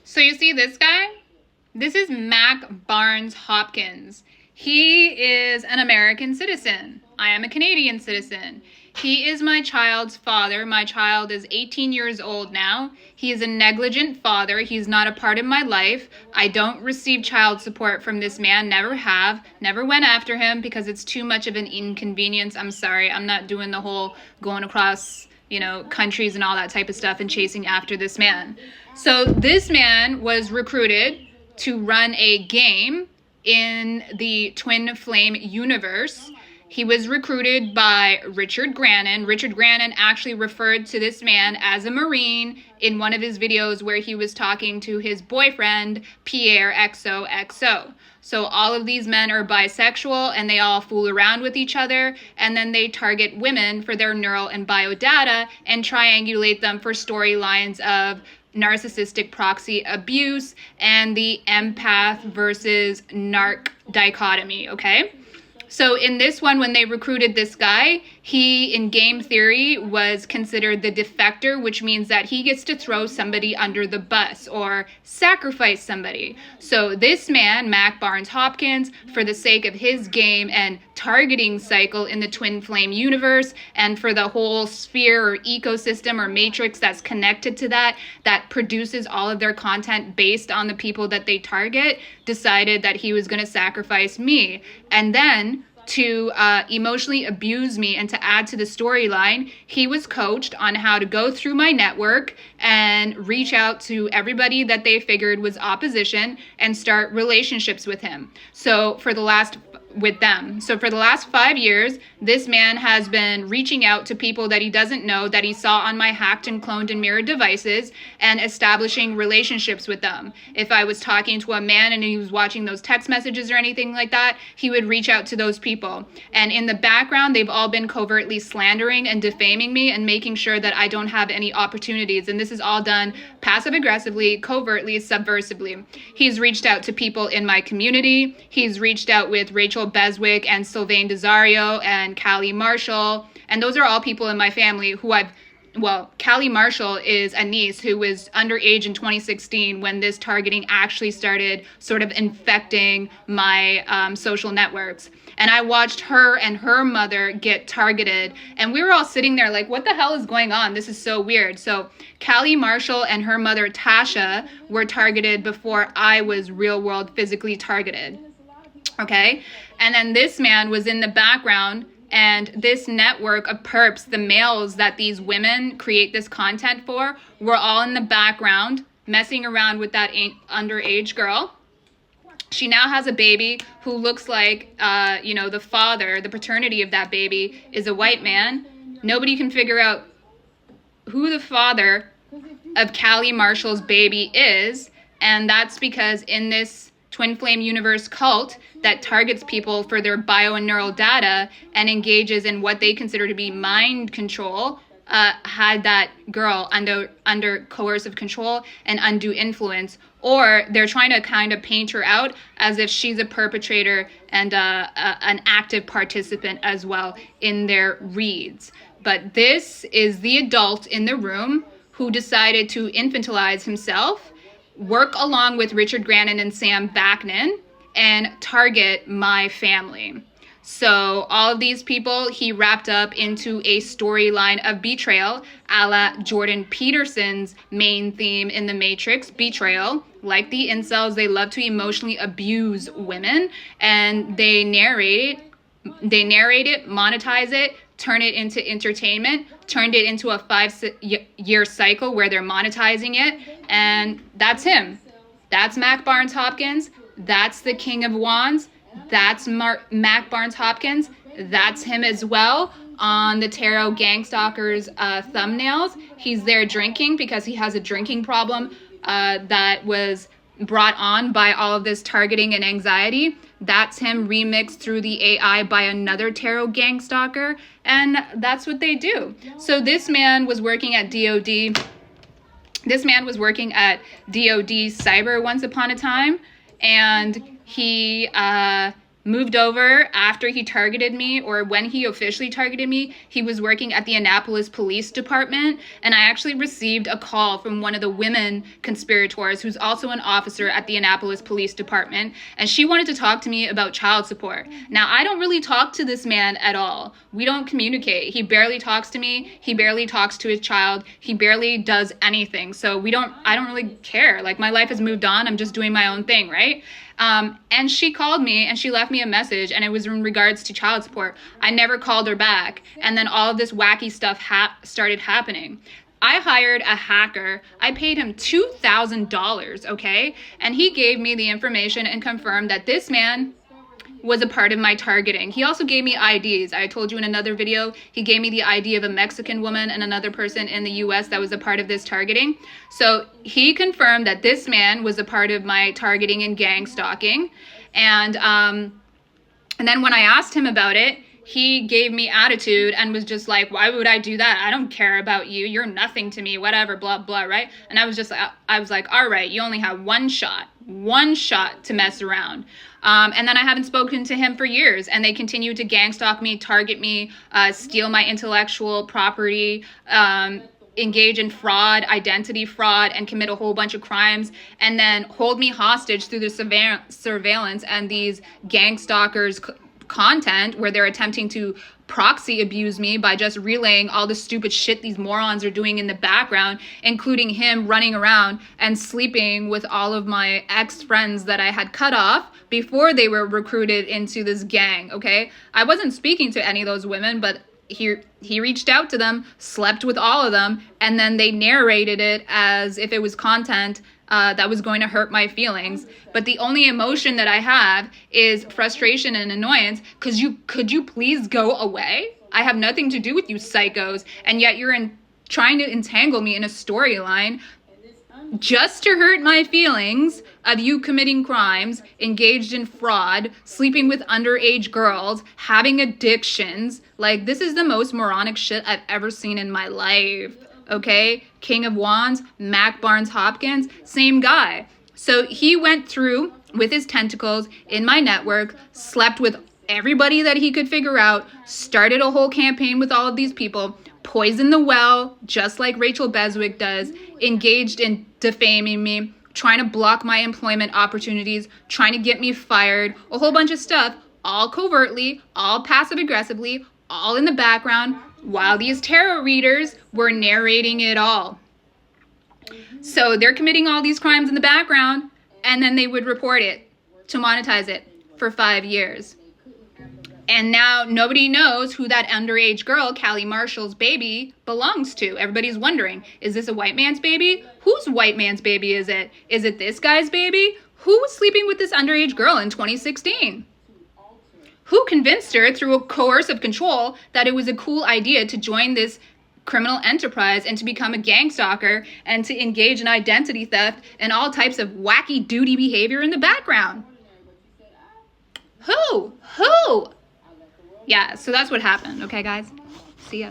So you see this guy? This is Mac Barnes Hopkins. He is an American citizen. I am a Canadian citizen. He is my child's father. My child is 18 years old now. He is a negligent father. He's not a part of my life. I don't receive child support from this man. Never have. Never went after him because it's too much of an inconvenience. I'm sorry. I'm not doing the whole going across, countries and all that type of stuff and chasing after this man. So this man was recruited to run a game in the Twin Flame universe. He was recruited by Richard Grannon. Richard Grannon actually referred to this man as a Marine in one of his videos where he was talking to his boyfriend, Pierre XOXO. So all of these men are bisexual and they all fool around with each other, and then they target women for their neural and bio data and triangulate them for storylines of narcissistic proxy abuse and the empath versus narc dichotomy, okay? So in this one, when they recruited this guy, he, in game theory, was considered the defector, which means that he gets to throw somebody under the bus or sacrifice somebody. So this man, Mac Barnes Hopkins, for the sake of his game and targeting cycle in the Twin Flame universe, and for the whole sphere or ecosystem or matrix that's connected to that produces all of their content based on the people that they target, decided that he was going to sacrifice me. And then to emotionally abuse me and to add to the storyline, he was coached on how to go through my network and reach out to everybody that they figured was opposition and start relationships with him. So for the last 5 years, this man has been reaching out to people that he doesn't know, that he saw on my hacked and cloned and mirrored devices, and establishing relationships with them. If I was talking to a man and he was watching those text messages or anything like that, he would reach out to those people. And in the background, they've all been covertly slandering and defaming me and making sure that I don't have any opportunities. And this is all done passive-aggressively, covertly, subversively. He's reached out to people in my community. He's reached out with Rachel Beswick and Sylvain Desario and Callie Marshall. And those are all people in my family who Callie Marshall is a niece who was underage in 2016 when this targeting actually started sort of infecting my social networks. And I watched her and her mother get targeted. And we were all sitting there like, what the hell is going on? This is so weird. So Callie Marshall and her mother, Tasha, were targeted before I was real world physically targeted. Okay? And then this man was in the background, and this network of perps, the males that these women create this content for, were all in the background messing around with that underage girl. She now has a baby who looks like, the father, the paternity of that baby is a white man. Nobody can figure out who the father of Callie Marshall's baby is, and that's because in this Twin Flame Universe cult that targets people for their bio and neural data and engages in what they consider to be mind control, had that girl under coercive control and undue influence, or they're trying to kind of paint her out as if she's a perpetrator and an active participant as well in their reads. But this is the adult in the room who decided to infantilize himself, work along with Richard Grannon and Sam Backman, and target my family. So all of these people he wrapped up into a storyline of betrayal, a la Jordan Peterson's main theme in The Matrix, betrayal. Like the incels, they love to emotionally abuse women, and they narrate it, monetize it, turn it into entertainment, turned it into a 5-year cycle where they're monetizing it, and that's him. That's Mac Barnes Hopkins. That's the King of Wands. That's Mac Barnes Hopkins. That's him as well on the Tarot Gangstalkers thumbnails. He's there drinking because he has a drinking problem that was brought on by all of this targeting and anxiety. That's him remixed through the AI by another tarot gang stalker, and that's what they do. So this man was working at DOD. This man was working at DOD Cyber once upon a time, and he moved over after he targeted me, or when he officially targeted me. He was working at the Annapolis Police Department, and I actually received a call from one of the women conspirators who's also an officer at the Annapolis Police Department, and she wanted to talk to me about child support. Now, I don't really talk to this man at all. We don't communicate. He barely talks to me. He barely talks to his child. He barely does anything. So I don't really care. Like, my life has moved on. I'm just doing my own thing, right? And she called me and she left me a message, and it was in regards to child support. I never called her back. And then all of this wacky stuff started happening. I hired a hacker. I paid him $2,000, okay? And he gave me the information and confirmed that this man was a part of my targeting. He also gave me IDs. I told you in another video, he gave me the ID of a Mexican woman and another person in the US that was a part of this targeting. So he confirmed that this man was a part of my targeting and gang stalking. And then when I asked him about it, he gave me attitude and was just like, why would I do that? I don't care about you. You're nothing to me, whatever, blah, blah, right? And I was like, all right, you only have one shot to mess around. And then I haven't spoken to him for years, and they continue to gang stalk me, target me, steal my intellectual property, engage in fraud, identity fraud, and commit a whole bunch of crimes, and then hold me hostage through the surveillance and these gang stalkers' content where they're attempting to proxy abuse me by just relaying all the stupid shit these morons are doing in the background, including him running around and sleeping with all of my ex-friends that I had cut off before they were recruited into this gang, okay? I wasn't speaking to any of those women, but he reached out to them, slept with all of them, and then they narrated it as if it was content that was going to hurt my feelings. But the only emotion that I have is frustration and annoyance, because could you please go away? I have nothing to do with you psychos, and yet you're trying to entangle me in a storyline just to hurt my feelings of you committing crimes, engaged in fraud, sleeping with underage girls, having addictions. Like, this is the most moronic shit I've ever seen in my life, okay? King of Wands, Mac Barnes Hopkins, same guy. So he went through with his tentacles in my network, slept with everybody that he could figure out, started a whole campaign with all of these people, poisoned the well, just like Rachel Beswick does, engaged in defaming me, trying to block my employment opportunities, trying to get me fired, a whole bunch of stuff, all covertly, all passive-aggressively, all in the background, while these tarot readers were narrating it all. So they're committing all these crimes in the background, and then they would report it to monetize it for 5 years. And now nobody knows who that underage girl, Callie Marshall's baby, belongs to. Everybody's wondering, is this a white man's baby? Whose white man's baby is it? Is it this guy's baby? Who was sleeping with this underage girl in 2016? Who convinced her through a coercive control that it was a cool idea to join this criminal enterprise and to become a gang stalker and to engage in identity theft and all types of wacky duty behavior in the background? Who? Yeah, so that's what happened. Okay, guys? See ya.